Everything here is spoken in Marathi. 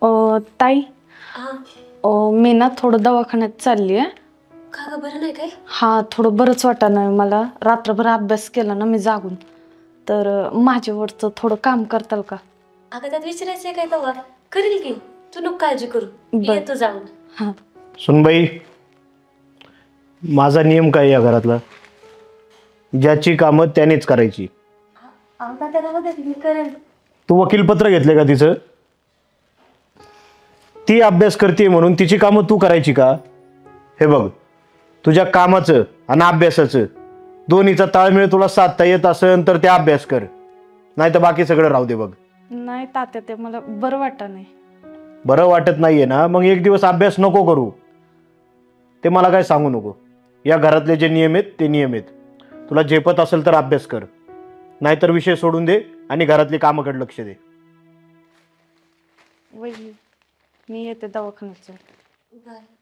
ताई, हा. मी ना थोडं दवाखान्यात चालली आहे. का ग, बरं नाही काय? हा, थोडं बरंच वाटत नाही मला. रात्रभर अभ्यास केला ना मी जागून. तर माझ्यावरचं थोडं काम करताल का? अगं त्यात विचारायचंय काय तेव्हा? करील की, तू नको काळजी करू. बर. येतो जाऊन. हा. सुनबाई, माझा नियम काय या घरातला? ज्याची कामं त्यानेच करायची. आता त्याला मदत मी करेन. तू वकीलपत्र घेतले का तिचं? ती अभ्यास करते म्हणून तिची कामं तू करायची का? हे बघ, तुझ्या कामाचं आणि अभ्यासाचं दोन्हीचा ताळमेळ तुला साधता येत असेल तर त्या अभ्यास कर, नाही तर बाकी सगळं राहू दे. बघ, नाही तात्या, ते मला बरं वाटत नाही. बरं वाटत नाहीये ना, मग एक दिवस अभ्यास नको करू. ते मला काय सांगू नको. या घरातले जे नियम आहेत ते नियम आहेत. तुला झेपत असेल तर अभ्यास कर, नाहीतर विषय सोडून दे आणि घरातली कामाकडे लक्ष दे. वहिनी, मी येते दवाखान्यात. बरं.